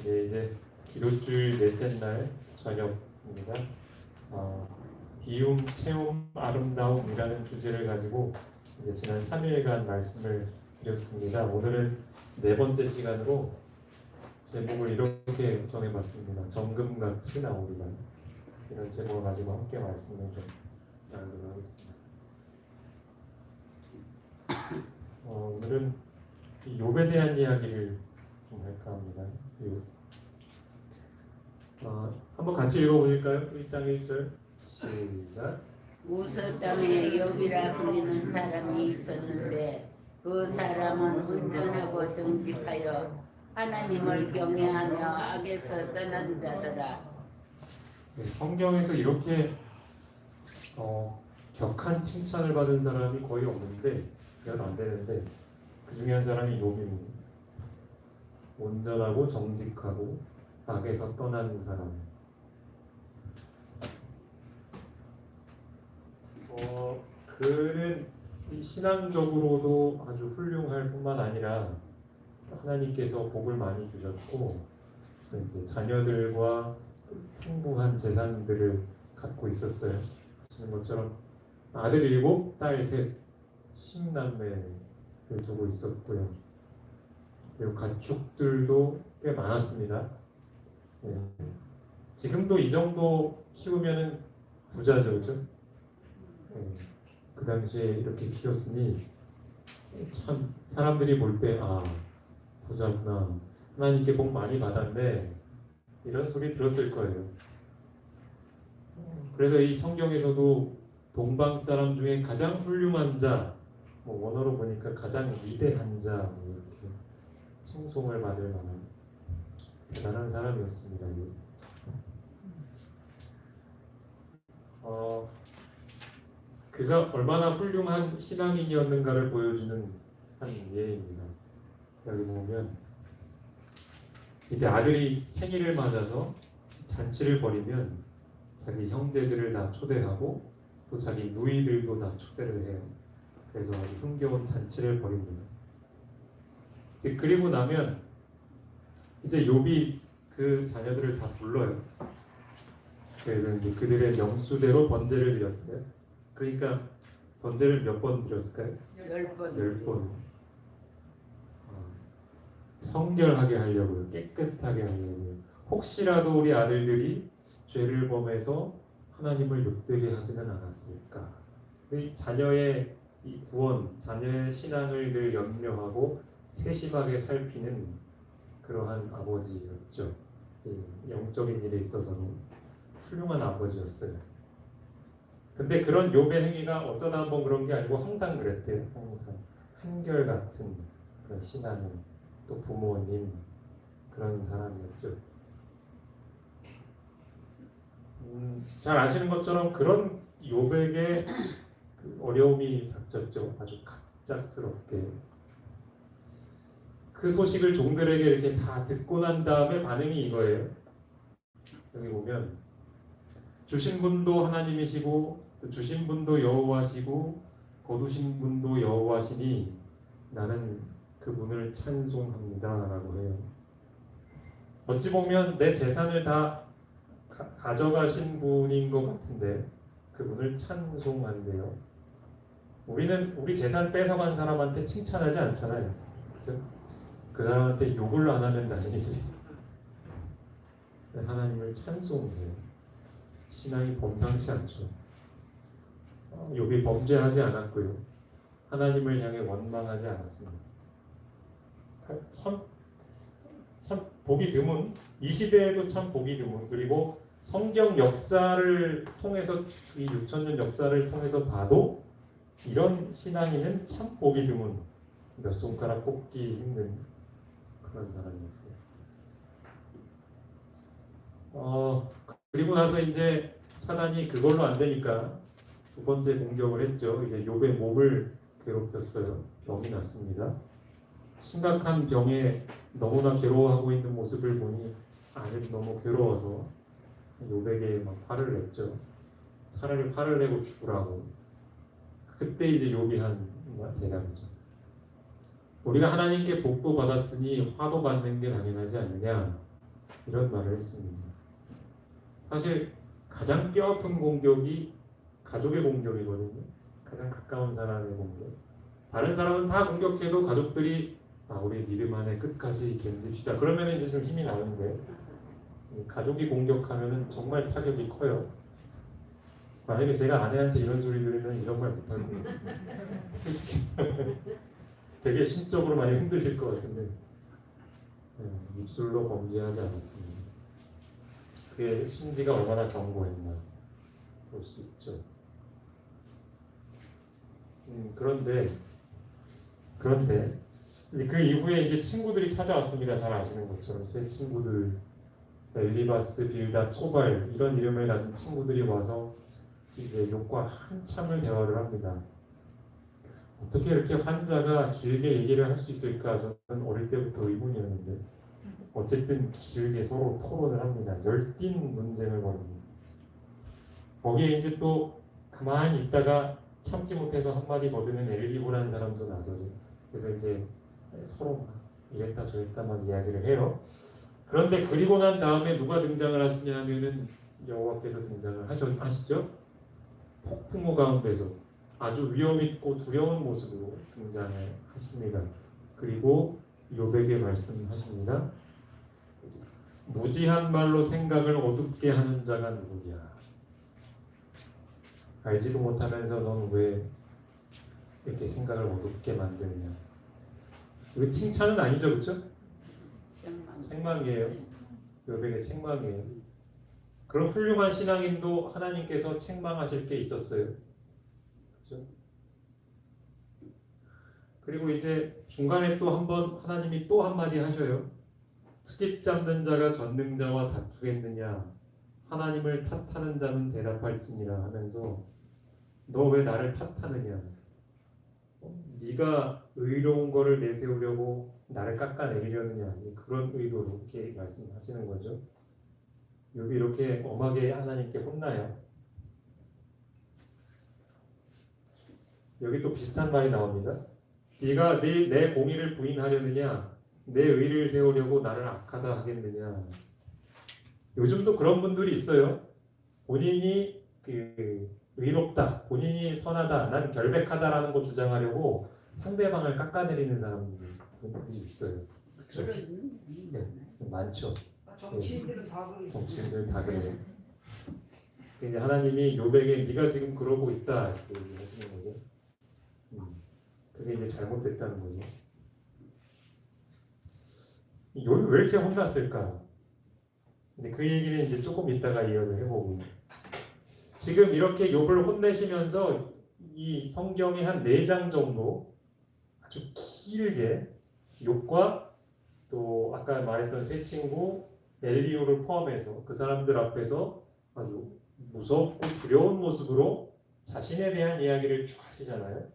네, 이제 기도주일 넷째 날 저녁입니다. 비움, 체험, 아름다움이라는 주제를 가지고 이제 지난 3일간 말씀을 드렸습니다. 오늘은 네 번째 시간으로 제목을 이렇게 정해봤습니다. 정금같이 나오리라. 이런 제목을 가지고 함께 말씀을 좀 나누도록 하겠습니다. 오늘은 이 욥에 대한 이야기를 좀 할까 합니다. 한번 같이 읽어보실까요? 1장 1절 시작. 우스 땅에 욥이라 불리는 사람이 있었는데 그 사람은 온전하고 정직하여 하나님을 경외하며 악에서 떠난 자더라. 네, 성경에서 이렇게 격한 칭찬을 받은 사람이 거의 없는데 몇 안 되는데 그 중에 한 사람이 욥입니다. 온전하고 정직하고 악에서 떠난 사람. 그는 신앙적으로도 아주 훌륭할 뿐만 아니라 하나님께서 복을 많이 주셨고 그래서 이제 자녀들과 풍부한 재산들을 갖고 있었어요. 아시는 것처럼 아들 7, 딸 3, 10남매를 두고 있었고요. 그리고 가축들도 꽤 많았습니다. 네. 지금도 이 정도 키우면은 부자죠, 그렇죠? 네. 그 당시에 이렇게 키웠으니 참 사람들이 볼 때 부자구나, 하나님께 복 많이 받았네, 이런 소리 들었을 거예요. 그래서 이 성경에서도 동방 사람 중에 가장 훌륭한 자, 원어로 보니까 가장 위대한 자, 이렇게 칭송을 받을 만한 대단한 사람이었습니다. 그가 얼마나 훌륭한 신앙인이었는가를 보여주는 한 예입니다. 여기 보면 이제 아들이 생일을 맞아서 잔치를 벌이면 자기 형제들을 다 초대하고 또 자기 누이들도 다 초대를 해요. 그래서 아주 흥겨운 잔치를 벌입니다. 이제 그리고 나면 이제 욥이 그 자녀들을 다 불러요. 그래서 이제 그들의 명수대로 번제를 드렸대요. 그러니까 번제를 몇 번 드렸을까요? 10번. 10번. 성결하게 하려고요. 깨끗하게 하려고요. 혹시라도 우리 아들들이 죄를 범해서 하나님을 욕되게 하지는 않았을까. 자녀의 이 구원, 자녀의 신앙을 늘 염려하고 세심하게 살피는 그러한 아버지였죠. 영적인 일에 있어서는 훌륭한 아버지였어요. 근데 그런 욥의 행위가 어쩌다 한번 그런 게 아니고 항상 그랬대요. 항상 한결같은 그런 신앙인, 또 부모님, 그런 사람이었죠. 잘 아시는 것처럼 그런 욥에게 그 어려움이 닥쳤죠. 아주 갑작스럽게. 그 소식을 종들에게 이렇게 다 듣고 난 다음에 반응이 이거예요. 여기 보면 주신 분도 하나님이시고 주신 분도 여호와시고 거두신 분도 여호와시니 나는 그분을 찬송합니다 라고 해요. 어찌 보면 내 재산을 다 가져가신 분인 것 같은데 그분을 찬송한대요. 우리는 우리 재산 뺏어간 사람한테 칭찬하지 않잖아요. 그렇죠? 그 사람한테 욕을 안 하면 다행이지. 하나님을 찬송해요. 신앙이 범상치 않죠. 욥이 범죄하지 않았고요. 하나님을 향해 원망하지 않았습니다. 참 보기 드문, 이 시대에도 참 보기 드문, 그리고 성경 역사를 통해서 이 6,000년 역사를 통해서 봐도 이런 신앙인은 참 보기 드문, 몇 손가락 꼽기 힘든 그런 사람이었어요. 그리고 나서 이제 사단이 그걸로 안 되니까 두 번째 공격을 했죠. 이제 욥의 몸을 괴롭혔어요. 병이 났습니다. 심각한 병에 너무나 괴로워하고 있는 모습을 보니 아들이 너무 괴로워서 욥에게 막 화를 냈죠. 차라리 화를 내고 죽으라고. 그때 이제 욥이 한 대답이죠. 우리가 하나님께 복도 받았으니 화도 받는 게 당연하지 않느냐. 이런 말을 했습니다. 사실 가장 뼈아픈 공격이 가족의 공격이거든요. 가장 가까운 사람의 공격. 다른 사람은 다 공격해도 가족들이 우리 믿음 안에 끝까지 견딥시다. 그러면 이제 좀 힘이 나는데 가족이 공격하면은 정말 타격이 커요. 만약에 제가 아내한테 이런 소리 들으면 이런 말 못할 거예요. 솔직히 되게 심적으로 많이 힘드실 것 같은데 입술로 범죄하지 않았습니다. 그의 심지가 얼마나 견고했나 볼 수 있죠. 그런데 이제 그 이후에 이제 친구들이 찾아왔습니다. 잘 아시는 것처럼 새 친구들 엘리바스, 빌닷, 소발 이런 이름을 가진 친구들이 와서 이제 욥과 한참을 대화를 합니다. 어떻게 이렇게 환자가 길게 얘기를 할 수 있을까? 저는 어릴 때부터 의문이었는데 어쨌든 길게 서로 토론을 합니다. 열띤 논쟁을 벌입니다. 거기에 이제 또 가만히 있다가 참지 못해서 한마디 거드는 엘리후라는 사람도 나서죠. 그래서 이제 서로 막 이랬다 저랬다 막 이야기를 해요. 그런데 그리고 난 다음에 누가 등장을 하시냐 하면은 여호와께서 등장을 하시죠. 폭풍우 가운데서 아주 위험 있고 두려운 모습으로 등장을 하십니다. 그리고 욥에게 말씀하십니다. 무지한 말로 생각을 어둡게 하는 자가 누구냐? 알지도 못하면서 넌 왜 이렇게 생각을 어둡게 만드느냐? 이거 칭찬은 아니죠, 그렇죠? 책망이에요. 욥에게 책망이에요. 그런 훌륭한 신앙인도 하나님께서 책망하실 게 있었어요. 그렇죠? 그리고 이제 중간에 또 한번 하나님이 또 한마디 하셔요. 트집 잡는 자가 전능자와 다투겠느냐? 하나님을 탓하는 자는 대답할지니라 하면서 너 왜 나를 탓하느냐? 네가 의로운 거를 내세우려고 나를 깎아내리려느냐? 그런 의도로 이렇게 말씀하시는 거죠. 욥이 이렇게 엄하게 하나님께 혼나요. 여기 또 비슷한 말이 나옵니다. 네가 내 공의를 부인하려느냐? 내 의를 세우려고 나를 악하다 하겠느냐? 요즘도 그런 분들이 있어요. 본인이 의롭다, 본인이 선하다, 난 결백하다라는 거 주장하려고 상대방을 깎아내리는 사람들이 있어요. 그렇죠? 네, 많죠. 정치인들은 다 그래요. 정치인들 다 그래요. 이제 하나님이 욥에게 네가 지금 그러고 있다 이렇게 얘기하시는 거죠. 그게 이제 잘못됐다는 거죠. 욥이 왜 이렇게 혼났을까? 근데 그 얘기는 이제 조금 이따가 이어서 해보고. 지금 이렇게 욥을 혼내시면서 이 성경의 한 4장 정도 아주 길게 욥과 또 아까 말했던 세 친구 엘리후를 포함해서 그 사람들 앞에서 아주 무섭고 두려운 모습으로 자신에 대한 이야기를 쭉 하시잖아요.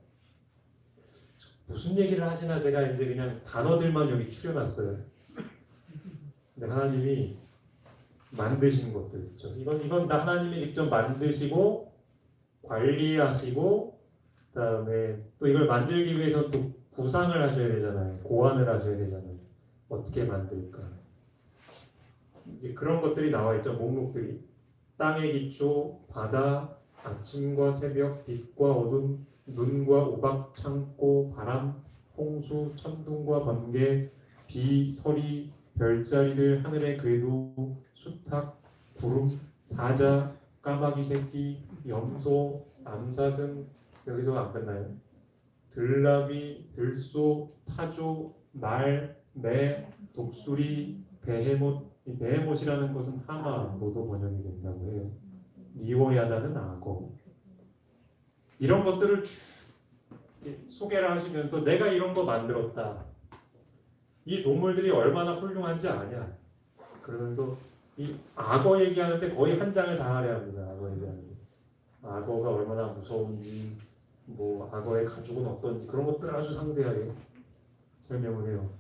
무슨 얘기를 하시나 제가 이제 그냥 단어들만 여기 추려놨어요. 근데 하나님이 만드신 것들 있죠. 이건 다 하나님이 직접 만드시고 관리하시고 그다음에 또 이걸 만들기 위해서 또 구상을 하셔야 되잖아요. 고안을 하셔야 되잖아요. 어떻게 만들까? 이제 그런 것들이 나와 있죠. 목록들이 땅의 기초, 바다, 아침과 새벽, 빛과 어둠, 눈과 우박, 창고, 바람, 홍수, 천둥과 번개, 비, 서리, 별자리들, 하늘의 궤도, 수탉, 구름, 사자, 까마귀 새끼, 염소, 암사슴, 여기서 안 끝나요. 들나귀, 들소, 타조, 말, 매, 독수리, 베헤못. 이 베헤못이라는 것은 하마로도 번역이 된다고 해요. 리오야다는 악어. 이런 것들을 쭉 소개를 하시면서 내가 이런 거 만들었다. 이 동물들이 얼마나 훌륭한지 아냐. 그러면서 이 악어 얘기하는데 거의 한 장을 다 할애합니다. 악어 얘기하는데 악어가 얼마나 무서운지, 뭐 악어의 가죽은 어떤지 그런 것들을 아주 상세하게 설명을 해요.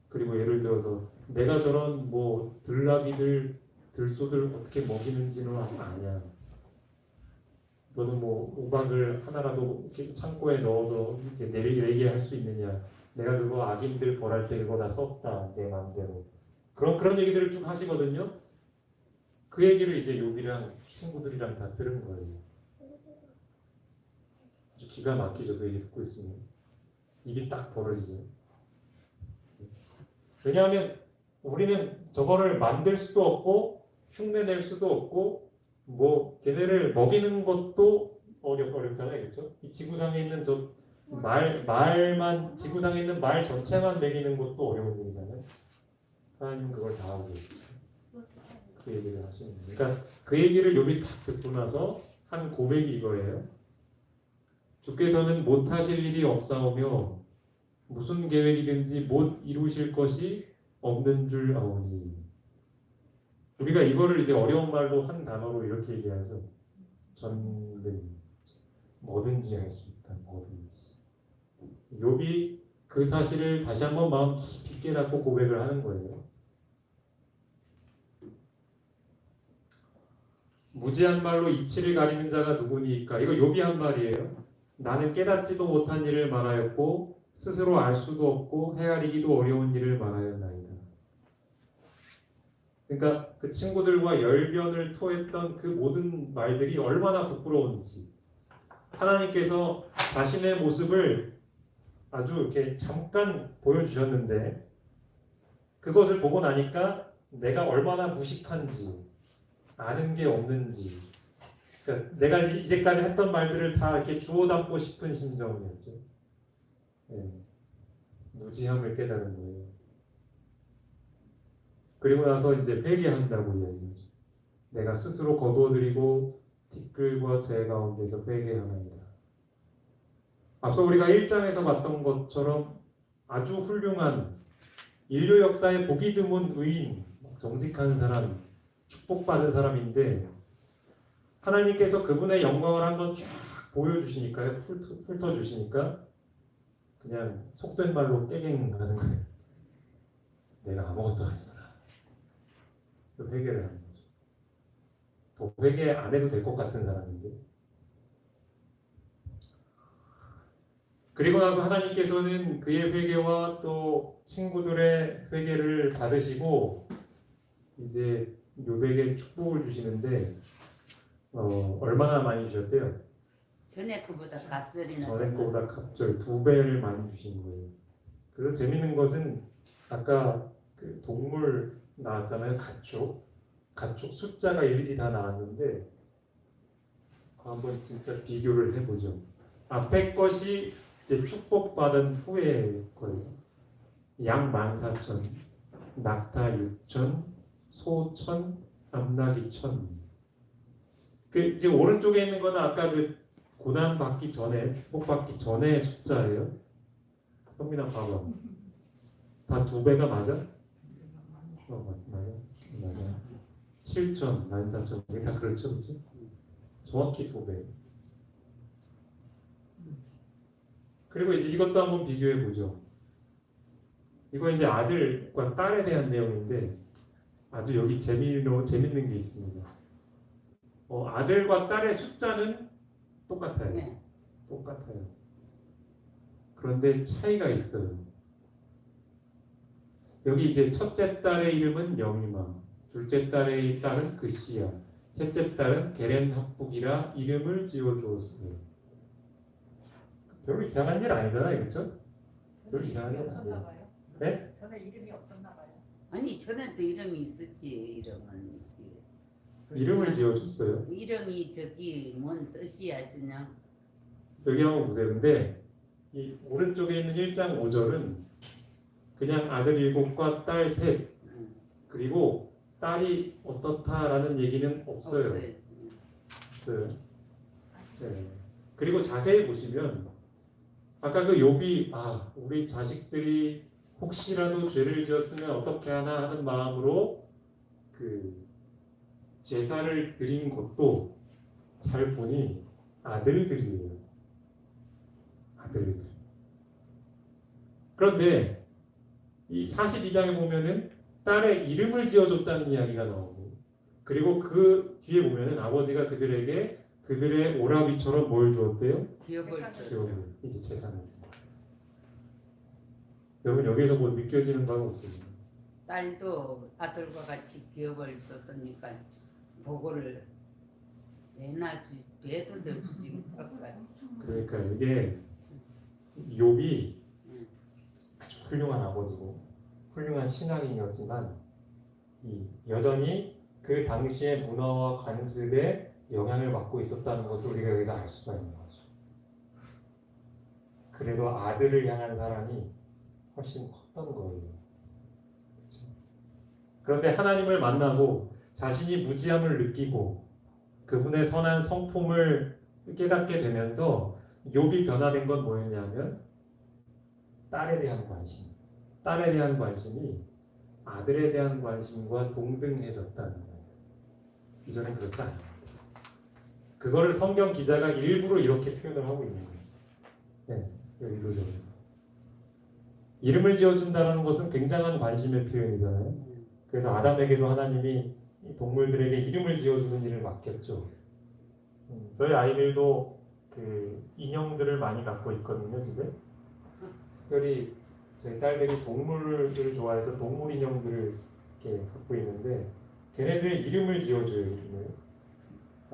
그리고 예를 들어서 내가 저런 뭐 들나귀들, 들소들 어떻게 먹이는지는 아냐. 너는 뭐 우박을 하나라도 이렇게 창고에 넣어서 이렇게 내리게 할 수 있느냐. 내가 그거 악인들 벌할 때 그거 다 썼다 내 마음대로. 그런 얘기들을 쭉 하시거든요. 그 얘기를 이제 욥이랑 친구들이랑 다 들은 거예요. 아주 기가 막히죠. 그 얘기 듣고 있으면 입이 딱 벌어지죠. 왜냐하면 우리는 저거를 만들 수도 없고 흉내낼 수도 없고 뭐 걔네를 먹이는 것도 어렵잖아요, 그렇죠? 이 지구상에 있는 저 말만 지구상에 있는 말 전체만 먹이는 것도 어려운 일이잖아요. 하나님 그걸 다 하고 계시죠. 그 얘기를 하시는 거예요. 그러니까 그 얘기를 욥이 딱 듣고 나서 한 고백이 이거예요. 주께서는 못하실 일이 없사오며 무슨 계획이든지 못 이루실 것이 없는 줄 아오니. 우리가 이거를 이제 어려운 말로 한 단어로 이렇게 얘기하죠. 전능 뭐든지 할 수 있다. 뭐든지. 욥이 그 사실을 다시 한번 마음 깊이 깨닫고 고백을 하는 거예요. 무지한 말로 이치를 가리는 자가 누구니까? 이거 욥이 한 말이에요. 나는 깨닫지도 못한 일을 말하였고 스스로 알 수도 없고 헤아리기도 어려운 일을 말하였나이다. 그러니까 그 친구들과 열변을 토했던 그 모든 말들이 얼마나 부끄러운지 하나님께서 자신의 모습을 아주 이렇게 잠깐 보여주셨는데 그것을 보고 나니까 내가 얼마나 무식한지 아는 게 없는지 그러니까 내가 이제까지 했던 말들을 다 이렇게 주워 담고 싶은 심정이었죠. 네. 무지함을 깨달은 거예요. 그리고 나서 이제 회개한다고 이야기하죠. 내가 스스로 거두어들이고 티끌과 재 가운데서 회개하나이다. 앞서 우리가 1장에서 봤던 것처럼 아주 훌륭한 인류 역사에 보기 드문 의인, 정직한 사람, 축복받은 사람인데 하나님께서 그분의 영광을 한번 쫙 보여주시니까요. 훑어주시니까 그냥 속된 말로 깨갱하는 거예요. 내가 아무것도 아니구나. 회개를 하는 거죠. 더 회개 안 해도 될 것 같은 사람인데. 그리고 나서 하나님께서는 그의 회개와 또 친구들의 회개를 받으시고 이제 욥에게 축복을 주시는데 얼마나 많이 주셨대요? 전에 그보다 갑절이나 전에 거보다 갑절 2배를 많이 주신 거예요. 그래서 재밌는 것은 아까 그 동물 나왔잖아요. 가축 숫자가 일일이 다 나왔는데 한번 진짜 비교를 해보죠. 앞에 것이 이제 축복받은 후의 거예요. 양 14,000, 낙타 6,000, 소 1,000, 암나귀 1,000. 그 이제 오른쪽에 있는 거는 아까 그 고난 받기 전에 축복받기 전의 숫자예요. 성민아 봐봐. 다 2배가 맞아? 맞아. 7,000, 14,000 이게 다 그렇죠, 그렇죠? 정확히 2배. 그리고 이제 이것도 한번 비교해 보죠. 이거 이제 아들과 딸에 대한 내용인데 아주 여기 재밌는 게 있습니다. 아들과 딸의 숫자는 똑같아요. 네. 똑같아요. 그런데 차이가 있어요. 여기 이제 첫째 딸의 이름은 영이마, 둘째 딸의 딸은 그시야, 셋째 딸은 게렌합북이라 이름을 지어 주었어요. 별로 이상한 일 아니잖아요, 그렇죠? 별로 이상한 일 아니에요. 네? 전에 이름이 없었나 봐요. 아니 전에도 이름이 있었지. 이름은 이름을 지어줬어요. 이름이 저기 뭔 뜻이야 그냥. 여기 한번 보세요. 근데 이 오른쪽에 있는 1장 5절은 그냥 아들 7과 딸 3 그리고 딸이 어떻다라는 얘기는 없어요. 없어요. 네. 그리고 자세히 보시면 아까 그 욥이 우리 자식들이 혹시라도 죄를 지었으면 어떻게 하나 하는 마음으로 그 제사를 드린 것도 잘 보니 아들들이에요. 아들들. 그런데 이 42장에 보면은 딸의 이름을 지어줬다는 이야기가 나오고 그리고 그 뒤에 보면은 아버지가 그들에게 그들의 오라비처럼 뭘 주었대요? 기업을 기업을 이제 재산을 준 거예요. 여러분 여기서 뭐 느껴지는 바가 없습니다. 딸도 아들과 같이 기업을 줬으니까 복을 내나 배도 들 주시고 할까요? 그러니까 이게 욥이 아주 훌륭한 아버지고 훌륭한 신앙인이었지만 여전히 그 당시의 문화와 관습에 영향을 받고 있었다는 것을 우리가 여기서 알 수가 있는 거죠. 그래도 아들을 향한 사랑이 훨씬 컸던 거예요. 그렇죠? 그런데 하나님을 만나고 자신이 무지함을 느끼고 그분의 선한 성품을 깨닫게 되면서 욥이 변화된 건 뭐였냐면 딸에 대한 관심. 딸에 대한 관심이 아들에 대한 관심과 동등해졌다는 거예요. 이전엔 그렇지 않아요. 그거를 성경 기자가 일부러 이렇게 표현을 하고 있는 거예요. 네, 여기도 좀 이름을 지어준다는 것은 굉장한 관심의 표현이잖아요. 그래서 아담에게도 하나님이 동물들에게 이름을 지어주는 일을 맡겼죠. 저희 아이들도 그 인형들을 많이 갖고 있거든요, 집에. 특별히 저희 딸들이 동물을 좋아해서 동물 인형들을 이렇게 갖고 있는데 걔네들 이름을 지어줘요, 이름을.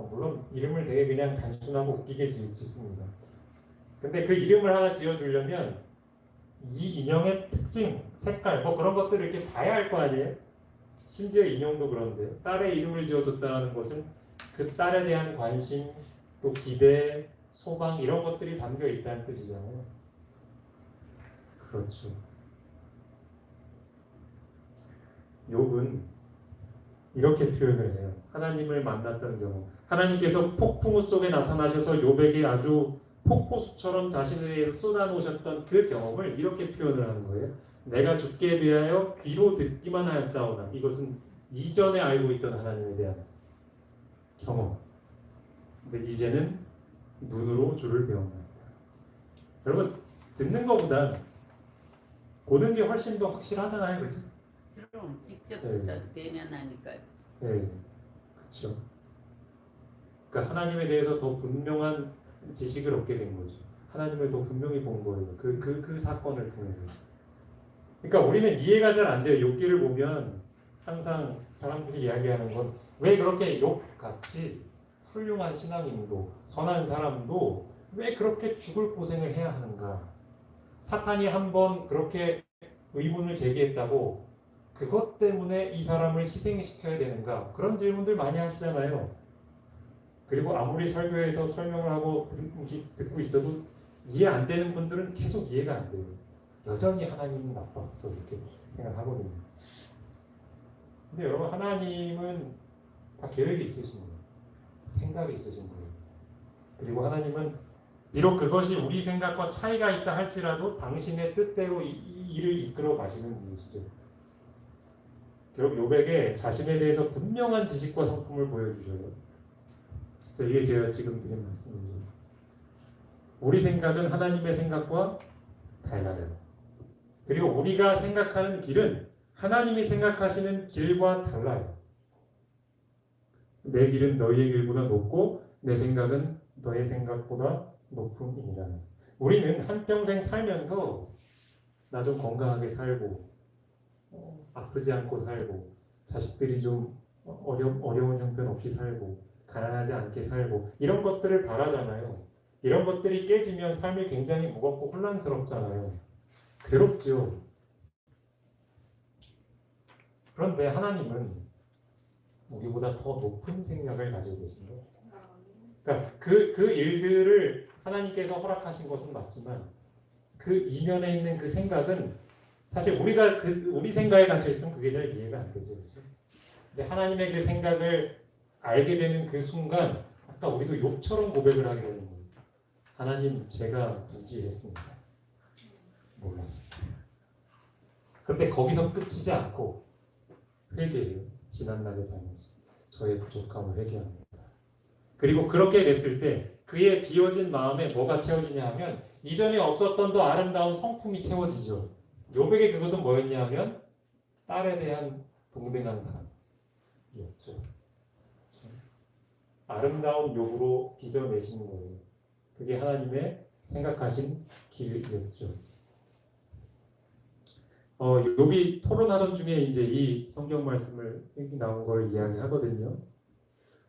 물론 이름을 되게 그냥 단순하고 웃기게 짓습니다. 근데 그 이름을 하나 지어주려면 이 인형의 특징, 색깔, 뭐 그런 것들을 이렇게 봐야 할 거 아니에요? 심지어 인형도 그런데 딸의 이름을 지어줬다는 것은 그 딸에 대한 관심, 또 기대, 소망 이런 것들이 담겨 있다는 뜻이잖아요. 그렇죠. 욥은 이렇게 표현을 해요. 하나님을 만났던 경우, 하나님께서 폭풍우 속에 나타나셔서 욥에게 아주 폭포수처럼 자신에 대해서 쏟아놓으셨던 그 경험을 이렇게 표현을 하는 거예요. 내가 죽게 대하여 귀로 듣기만 하였사오나. 이것은 이전에 알고 있던 하나님에 대한 경험. 근데 이제는 눈으로 주를 배웁니다. 여러분, 듣는 것보다 보는 게 훨씬 더 확실하잖아요, 그렇죠? 그럼 직접 네. 대면하니까. 네, 그렇죠. 그러니까 하나님에 대해서 더 분명한 지식을 얻게 된 거죠. 하나님을 더 분명히 본 거예요. 그 사건을 통해서. 그러니까 우리는 이해가 잘 안 돼요. 욥기를 보면 항상 사람들이 이야기하는 건 왜 그렇게 욥같이 훌륭한 신앙인도 선한 사람도 왜 그렇게 죽을 고생을 해야 하는가? 사탄이 한번 그렇게 의문을 제기했다고 그것 때문에 이 사람을 희생시켜야 되는가? 그런 질문들 많이 하시잖아요. 그리고 아무리 설교에서 설명을 하고 듣고 있어도 이해 안 되는 분들은 계속 이해가 안 돼요. 여전히 하나님은 나빴어 이렇게 생각하거든요. 근데 여러분 하나님은 다 계획이 있으신 거예요. 생각이 있으신 거예요. 그리고 하나님은 비록 그것이 우리 생각과 차이가 있다 할지라도 당신의 뜻대로 일을 이끌어 가시는 분이시죠. 결국 욥에게 자신에 대해서 분명한 지식과 성품을 보여주셔요. 이게 제가 지금 드린 말씀이죠. 우리 생각은 하나님의 생각과 달라요. 그리고 우리가 생각하는 길은 하나님이 생각하시는 길과 달라요. 내 길은 너희의 길보다 높고 내 생각은 너의 생각보다 높음이니라. 우리는 한평생 살면서 나 좀 건강하게 살고 아프지 않고 살고 자식들이 좀 어려운 형편 없이 살고 가난하지 않게 살고 이런 것들을 바라잖아요. 이런 것들이 깨지면 삶이 굉장히 무겁고 혼란스럽잖아요. 괴롭죠. 그런데 하나님은 우리보다 더 높은 생각을 가지고 계신 거예요. 그러니까 그 일들을 하나님께서 허락하신 것은 맞지만 그 이면에 있는 그 생각은 사실 우리가 우리 생각에 갇혀 있으면 그게 잘 이해가 안 되죠, 그렇죠? 근데 하나님의 그 생각을 알게 되는 그 순간, 아까 우리도 욥처럼 고백을 하게 되는 거예요. 하나님, 제가 무지했습니다. 몰랐습니다. 그런데 거기서 끝이지 않고 회개해요. 지난날의 삶에서 저의 부족함을 회개합니다. 그리고 그렇게 됐을 때 그의 비워진 마음에 뭐가 채워지냐 하면 이전에 없었던 더 아름다운 성품이 채워지죠. 욥에게 그것은 뭐였냐 하면 딸에 대한 동등한 사랑이었죠. 아름다운 욥으로 빚어내신 거예요. 그게 하나님의 생각하신 길이었죠. 욥이 토론하던 중에 이제 이 성경 말씀을 여기 나온 걸 이야기하거든요.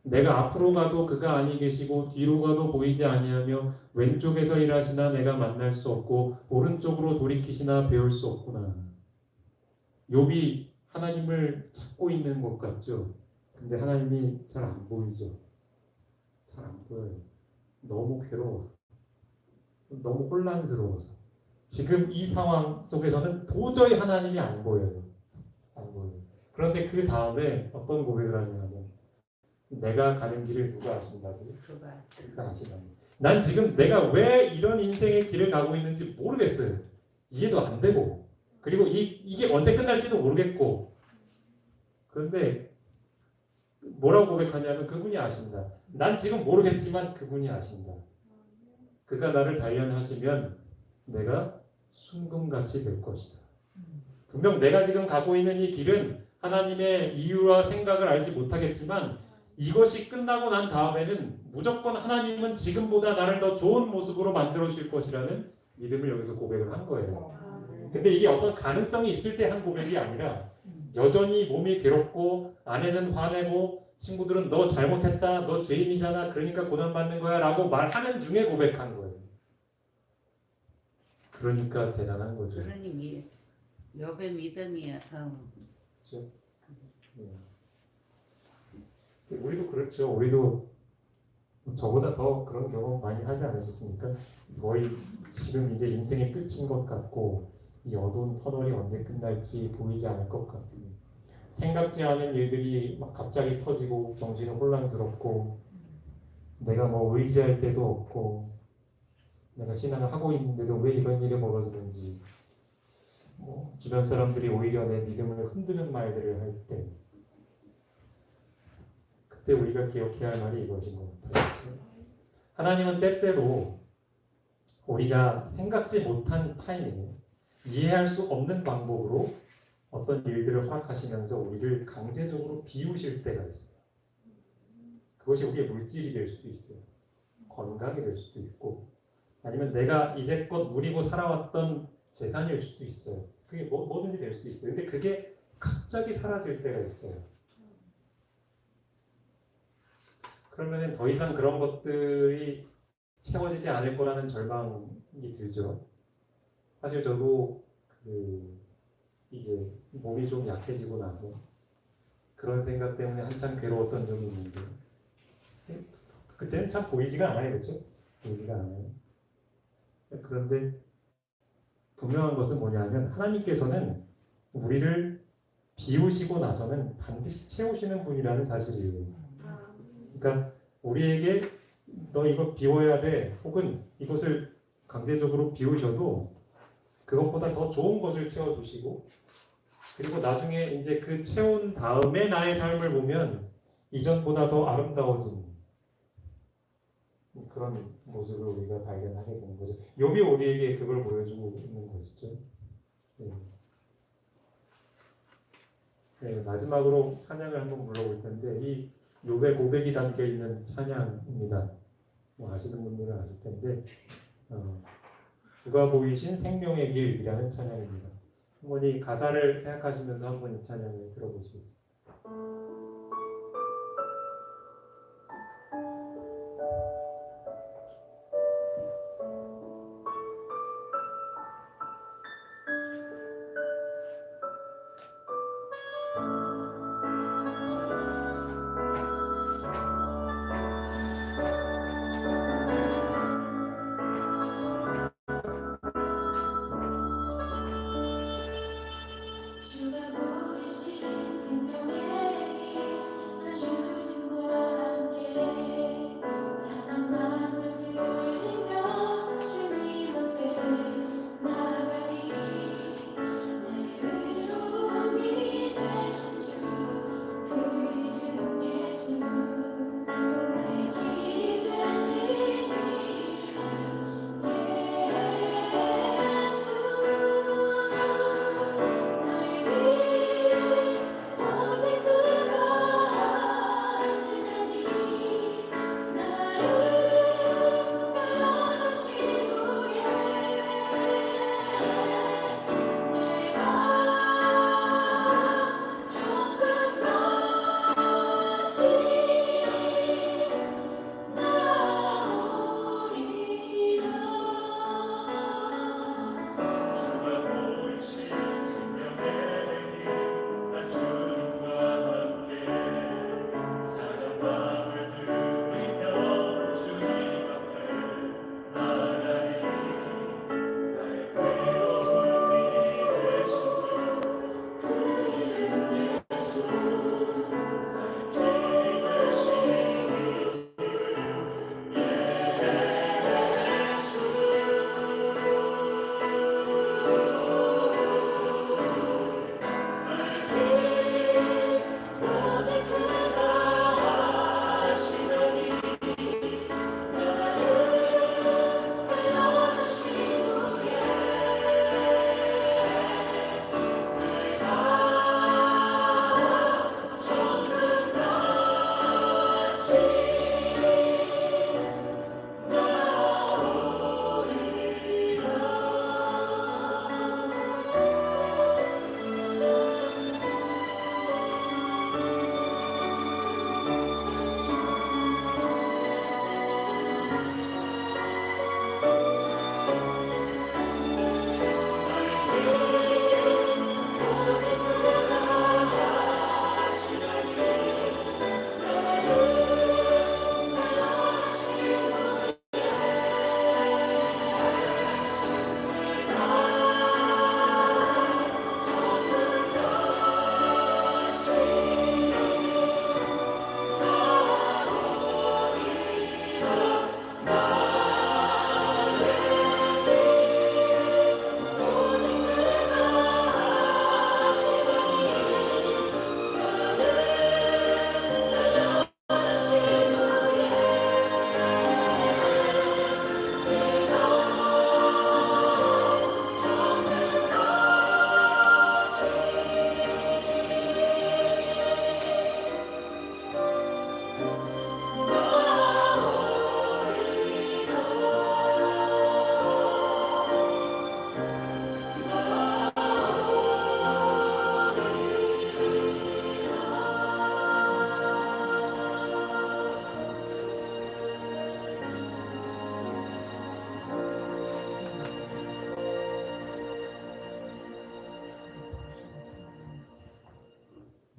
내가 앞으로 가도 그가 아니 계시고 뒤로 가도 보이지 아니하며 왼쪽에서 일하시나 내가 만날 수 없고 오른쪽으로 돌이키시나 배울 수 없구나. 욥이 하나님을 찾고 있는 것 같죠. 근데 하나님이 잘 안 보이죠. 잘 안 보여요. 너무 괴로워. 너무 혼란스러워서. 지금 이 상황 속에서는 도저히 하나님이 안 보여요. 안 보여요. 그런데 그 다음에 어떤 고백을 하냐면 내가 가는 길을 누가 아신다고? 그가 아시다고. 난 지금 내가 왜 이런 인생의 길을 가고 있는지 모르겠어요. 이해도 안 되고 그리고 이게 언제 끝날지도 모르겠고 그런데 뭐라고 고백하냐면 그분이 아신다. 난 지금 모르겠지만 그분이 아신다. 그가 나를 단련하시면 내가 순금같이 될 것이다. 분명 내가 지금 가고 있는 이 길은 하나님의 이유와 생각을 알지 못하겠지만 이것이 끝나고 난 다음에는 무조건 하나님은 지금보다 나를 더 좋은 모습으로 만들어 줄 것이라는 믿음을 여기서 고백을 한 거예요. 근데 이게 어떤 가능성이 있을 때 한 고백이 아니라 여전히 몸이 괴롭고 아내는 화내고 친구들은 너 잘못했다, 너 죄인이잖아, 그러니까 고난받는 거야 라고 말하는 중에 고백한 거예요. 그러니까 대단한 거죠. 그러니 욥의 믿음이 그렇죠? 우리도 그렇죠. 우리도 저보다 더 그런 경험 많이 하지 않으셨습니까? 거의 지금 이제 인생의 끝인 것 같고 이 어두운 터널이 언제 끝날지 보이지 않을 것 같은 생각지 않은 일들이 막 갑자기 터지고 정신은 혼란스럽고 내가 뭐 의지할 데도 없고 내가 신앙을 하고 있는데도 왜 이런 일이 벌어지는지 뭐 주변 사람들이 오히려 내 믿음을 흔드는 말들을 할 때 그때 우리가 기억해야 할 말이 이것인 것 같아요. 그렇죠? 하나님은 때때로 우리가 생각지 못한 타이밍에 이해할 수 없는 방법으로 어떤 일들을 허락하시면서 우리를 강제적으로 비우실 때가 있어요. 그것이 우리의 물질이 될 수도 있어요. 건강이 될 수도 있고 아니면 내가 이제껏 누리고 살아왔던 재산일 수도 있어요. 그게 뭐든지 될 수도 있어요. 근데 그게 갑자기 사라질 때가 있어요. 그러면 더 이상 그런 것들이 채워지지 않을 거라는 절망이 들죠. 사실 저도 이제 몸이 좀 약해지고 나서 그런 생각 때문에 한참 괴로웠던 적이 있는데 그때는 참 보이지가 않아요. 그렇죠? 보이지가 않아요. 그런데 분명한 것은 뭐냐면 하나님께서는 우리를 비우시고 나서는 반드시 채우시는 분이라는 사실이에요. 그러니까 우리에게 너 이거 비워야 돼 혹은 이것을 강제적으로 비우셔도 그것보다 더 좋은 것을 채워주시고 그리고 나중에 이제 그 채운 다음에 나의 삶을 보면 이전보다 더 아름다워진 그런 모습을 우리가 발견하게 되는 거죠. 욥이 우리에게 그걸 보여주고 있는 것이죠. 네. 네, 마지막으로 찬양을 한번 불러볼 텐데 이 욥의 고백이 담겨 있는 찬양입니다. 뭐 아시는 분들은 아실 텐데 주가 보이신 생명의 길이라는 찬양입니다. 한번 이 가사를 생각하시면서 한번 이 찬양을 들어보시겠습니다. 주가 보이신 생명의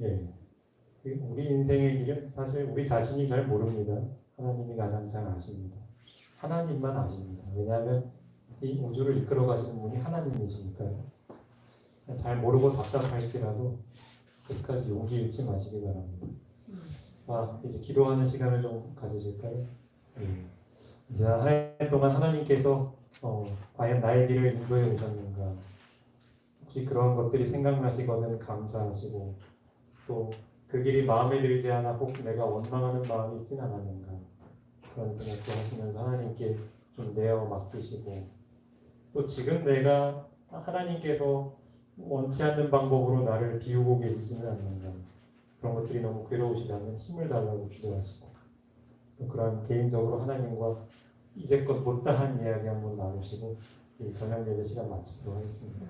예. 우리 인생의 길은 사실 우리 자신이 잘 모릅니다. 하나님이 가장 잘 아십니다. 하나님만 아십니다. 왜냐하면 이 우주를 이끌어 가시는 분이 하나님이시니까요. 잘 모르고 답답할지라도 끝까지 용기 잃지 마시기 바랍니다. 이제 기도하는 시간을 좀 가지실까요? 예. 지난 한 해 동안 하나님께서 과연 나의 길을 인도해 오셨는가? 혹시 그런 것들이 생각나시거든 감사하시고 또 그 길이 마음에 들지 않아 혹 내가 원망하는 마음이 있진 않았는가? 그런 생각도 하시면서 하나님께 좀 내어 맡기시고 또 지금 내가 하나님께서 원치 않는 방법으로 나를 비우고 계시지는 않는가? 그런 것들이 너무 괴로우시다면 힘을 달라고 기도하시고 또 그런 개인적으로 하나님과 이제껏 못다한 이야기 한번 나누시고 이 저녁 예배 시간 마치도록 하겠습니다.